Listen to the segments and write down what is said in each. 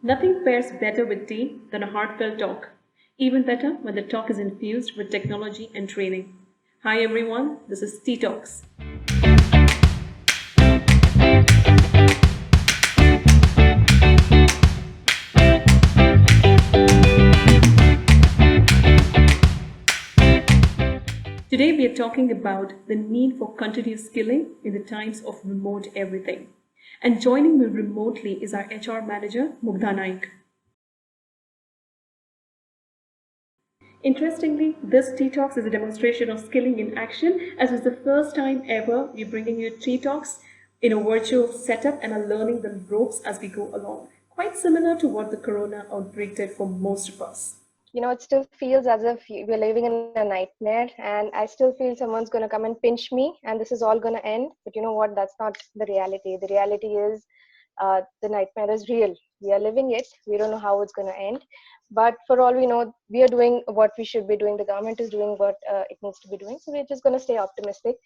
Nothing pairs better with tea than a heartfelt talk. Even better when the talk is infused with technology and training. Hi everyone, this is Tea Talks. Today we are talking about the need for continuous skilling in the times of remote everything. And joining me remotely is our HR manager, Mugdha Naik. Interestingly, this Tea Talks is a demonstration of skilling in action, as it's the first time ever we're bringing you Tea Talks in a virtual setup and are learning the ropes as we go along. Quite similar to what the corona outbreak did for most of us. It still feels as if we're living in a nightmare, and I still feel someone's going to come and pinch me and this is all going to end. But you know what? That's not the reality. The reality is the nightmare is real. We are living it. We don't know how it's going to end. But for all we know, we are doing what we should be doing. The government is doing what it needs to be doing. So we're just going to stay optimistic.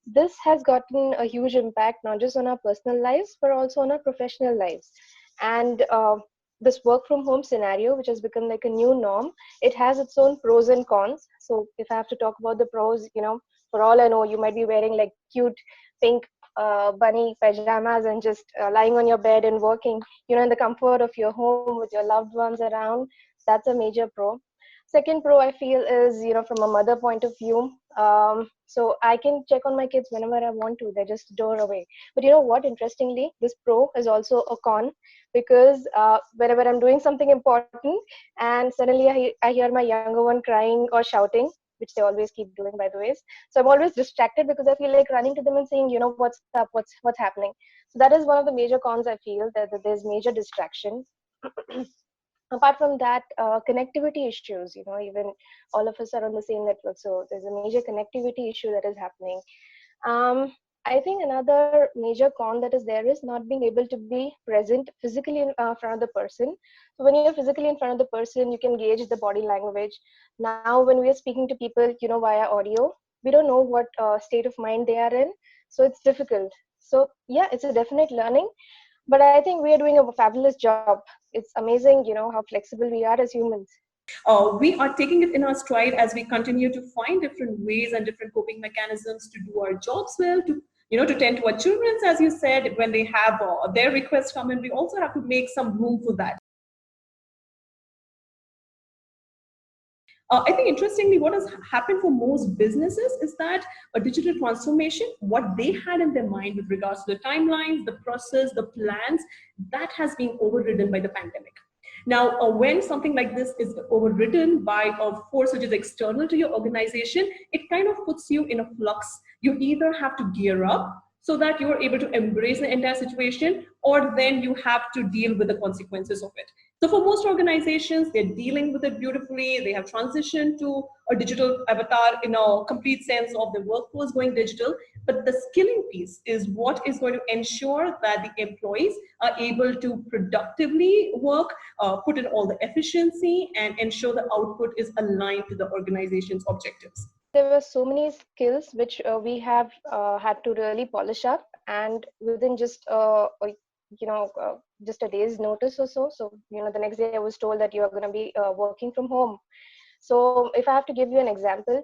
This has gotten a huge impact, not just on our personal lives, but also on our professional lives. And this work from home scenario, which has become like a new norm, it has its own pros and cons. So if I have to talk about the pros, for all I know, you might be wearing like cute pink bunny pajamas and just lying on your bed and working, in the comfort of your home with your loved ones around. That's a major pro. Second pro I feel is, from a mother point of view, so I can check on my kids whenever I want to. They're just a door away. But you know what? Interestingly, this pro is also a con, because whenever I'm doing something important and suddenly I hear my younger one crying or shouting, which they always keep doing, by the way. So I'm always distracted because I feel like running to them and saying, what's up, what's happening. So that is one of the major cons I feel, that there's major distraction. Apart from that, connectivity issues, even all of us are on the same network, so there's a major connectivity issue that is happening. I think another major con that is there is not being able to be present physically in front of the person. So when you're physically in front of the person, you can gauge the body language. Now when we are speaking to people, via audio, we don't know what state of mind they are in, so it's difficult. So yeah, it's a definite learning, but I think we are doing a fabulous job. It's amazing, how flexible we are as humans. We are taking it in our stride as we continue to find different ways and different coping mechanisms to do our jobs well, to to tend to our children, as you said, when they have their requests come in. We also have to make some room for that. I think interestingly, what has happened for most businesses is that a digital transformation, what they had in their mind with regards to the timelines, the process, the plans, that has been overridden by the pandemic. Now, when something like this is overridden by a force which is external to your organization, it kind of puts you in a flux. You either have to gear up so that you are able to embrace the entire situation, or then you have to deal with the consequences of it. So for most organizations, they're dealing with it beautifully. They have transitioned to a digital avatar in a complete sense of the workforce going digital. But the skilling piece is what is going to ensure that the employees are able to productively work, put in all the efficiency, and ensure the output is aligned to the organization's objectives. There were so many skills which we have had to really polish up, and within just just a day's notice or so. So the next day I was told that you are going to be working from home. So if I have to give you an example,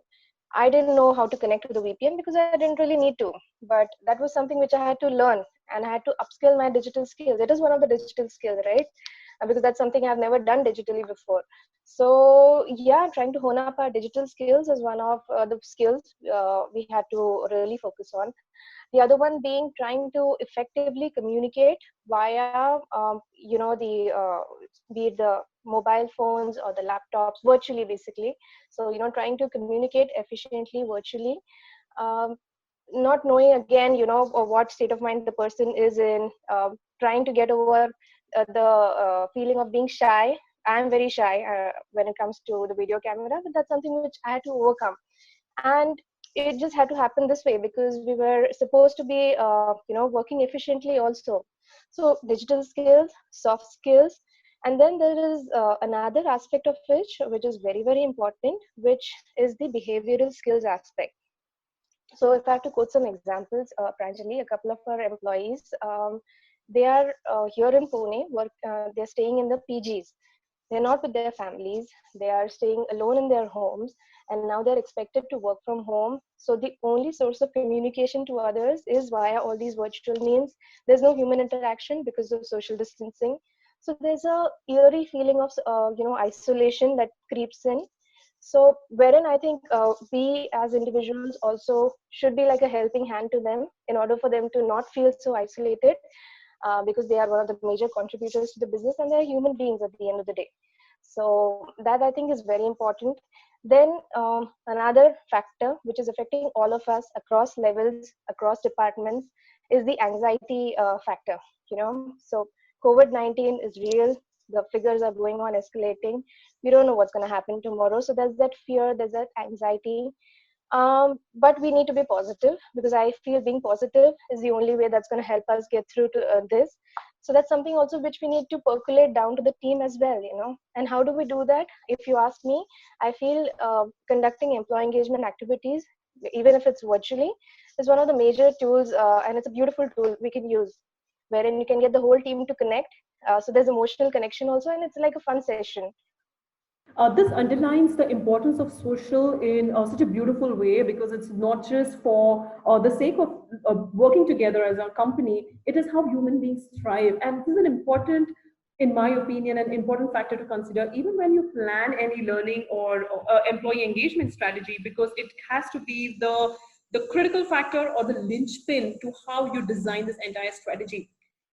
I didn't know how to connect to the VPN because I didn't really need to, but that was something which I had to learn, and I had to upskill my digital skills. It is one of the digital skills, right? Because that's something I've never done digitally before. So yeah, trying to hone up our digital skills is one of the skills we had to really focus on. The other one being trying to effectively communicate via be it the mobile phones or the laptops virtually, basically. So trying to communicate efficiently virtually, um, not knowing again, what state of mind the person is in, trying to get over the feeling of being shy. I'm very shy when it comes to the video camera, but that's something which I had to overcome. And it just had to happen this way because we were supposed to be working efficiently also. So digital skills, soft skills, and then there is another aspect of which is very, very important, which is the behavioral skills aspect. So if I have to quote some examples, Pranjali, a couple of our employees, they are here in Pune, they're staying in the PGs. They're not with their families. They are staying alone in their homes, and now they're expected to work from home. So the only source of communication to others is via all these virtual means. There's no human interaction because of social distancing. So there's a eerie feeling of isolation that creeps in. So wherein I think we as individuals also should be like a helping hand to them in order for them to not feel so isolated, because they are one of the major contributors to the business and they're human beings at the end of the day. So that I think is very important. Then another factor which is affecting all of us across levels, across departments, is the anxiety factor. So COVID-19 is real. The figures are going on escalating. We don't know what's going to happen tomorrow. So there's that fear, there's that anxiety. But we need to be positive, because I feel being positive is the only way that's going to help us get through to this. So that's something also which we need to percolate down to the team as well. And how do we do that? If you ask me, I feel conducting employee engagement activities, even if it's virtually, is one of the major tools, and it's a beautiful tool we can use, wherein you can get the whole team to connect. So there's emotional connection also, and it's like a fun session. This underlines the importance of social in such a beautiful way, because it's not just for the sake of working together as a company, it is how human beings thrive. And this is an important, in my opinion, an important factor to consider even when you plan any learning or employee engagement strategy, because it has to be the critical factor or the linchpin to how you design this entire strategy.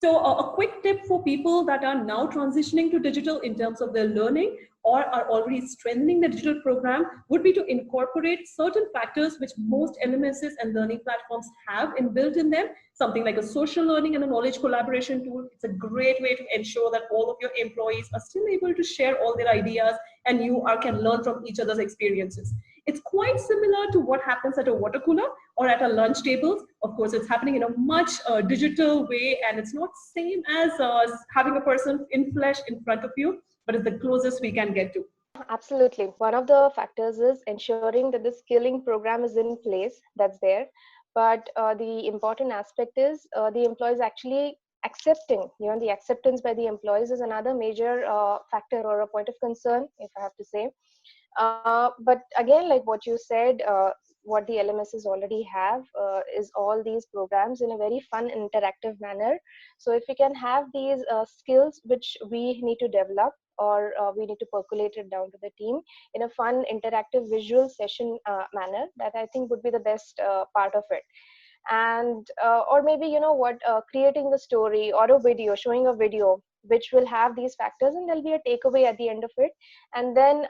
So, a quick tip for people that are now transitioning to digital in terms of their learning or are already strengthening the digital program would be to incorporate certain factors which most LMSs and learning platforms have inbuilt in them. Something like a social learning and a knowledge collaboration tool. It's a great way to ensure that all of your employees are still able to share all their ideas and can learn from each other's experiences. It's quite similar to what happens at a water cooler or at a lunch table. Of course, it's happening in a much digital way, and it's not same as having a person in flesh in front of you, but it's the closest we can get to. Absolutely. One of the factors is ensuring that the skilling program is in place, that's there. But the important aspect is the employees actually accepting. The acceptance by the employees is another major factor or a point of concern, if I have to say. But again, like what you said, what the LMSs already have is all these programs in a very fun, interactive manner. So if we can have these skills which we need to develop, or we need to percolate it down to the team in a fun, interactive, visual session manner, that I think would be the best part of it. And or maybe creating the story or a video, showing a video which will have these factors, and there'll be a takeaway at the end of it, and then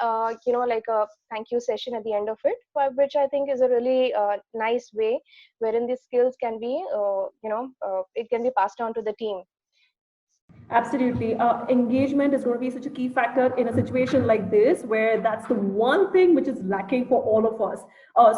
like a thank you session at the end of it, which I think is a really nice way wherein these skills can be it can be passed on to the team. Absolutely. Engagement is going to be such a key factor in a situation like this, where that's the one thing which is lacking for all of us.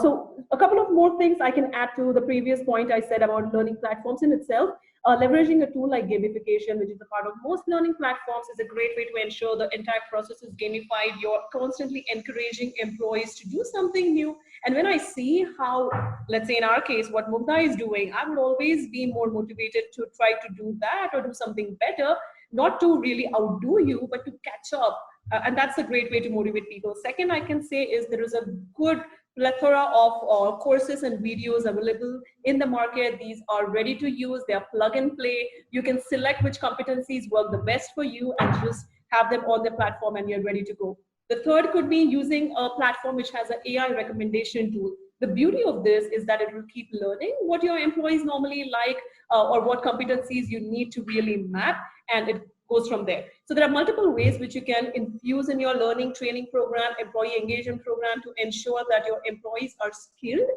So, a couple of more things I can add to the previous point I said about learning platforms in itself. Leveraging a tool like gamification, which is a part of most learning platforms, is a great way to ensure the entire process is gamified. You're constantly encouraging employees to do something new. And when I see how, let's say in our case, what Mugdha is doing, I would always be more motivated to try to do that or do something better, not to really outdo you, but to catch up. And that's a great way to motivate people. Second, I can say is there is a good plethora of courses and videos available in the market. These are ready to use, they are plug and play. You can select which competencies work the best for you and just have them on the platform and you're ready to go. The third could be using a platform which has an AI recommendation tool. The beauty of this is that it will keep learning what your employees normally like, or what competencies you need to really map, and it goes from there. So there are multiple ways which you can infuse in your learning training program, employee engagement program, to ensure that your employees are skilled,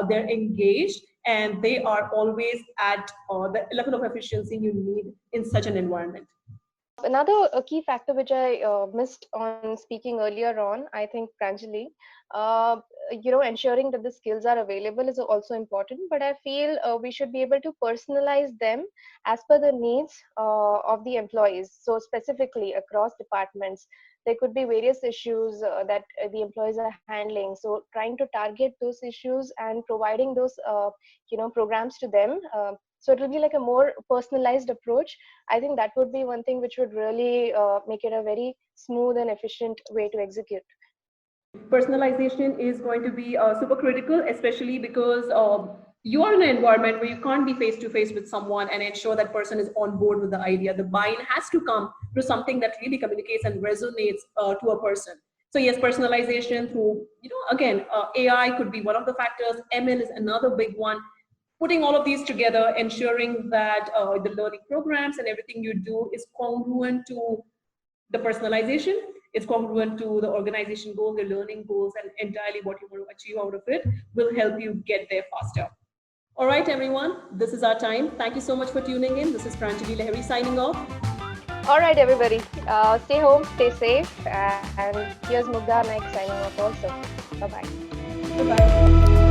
they're engaged, and they are always at the level of efficiency you need in such an environment. Another key factor which I missed on speaking earlier on, I think, Pranjali, uh, ensuring that the skills are available is also important. But I feel we should be able to personalize them as per the needs of the employees. So specifically across departments. there could be various issues that the employees are handling. So trying to target those issues and providing those programs to them, so it will be like a more personalized approach. I think that would be one thing which would really make it a very smooth and efficient way to execute. Personalization is going to be super critical, especially because you are in an environment where you can't be face to face with someone and ensure that person is on board with the idea. The buy-in has to come through something that really communicates and resonates to a person. So yes, personalization through, again, AI could be one of the factors. ML is another big one. Putting all of these together, ensuring that the learning programs and everything you do is congruent to the personalization, is congruent to the organization goal, the learning goals, and entirely what you want to achieve out of it will help you get there faster. All right, everyone, this is our time. Thank you so much for tuning in. This is Pranjali Lahiri signing off. All right, everybody, stay home, stay safe, and here's Mugdha Naik signing off also. Bye-bye. Bye-bye.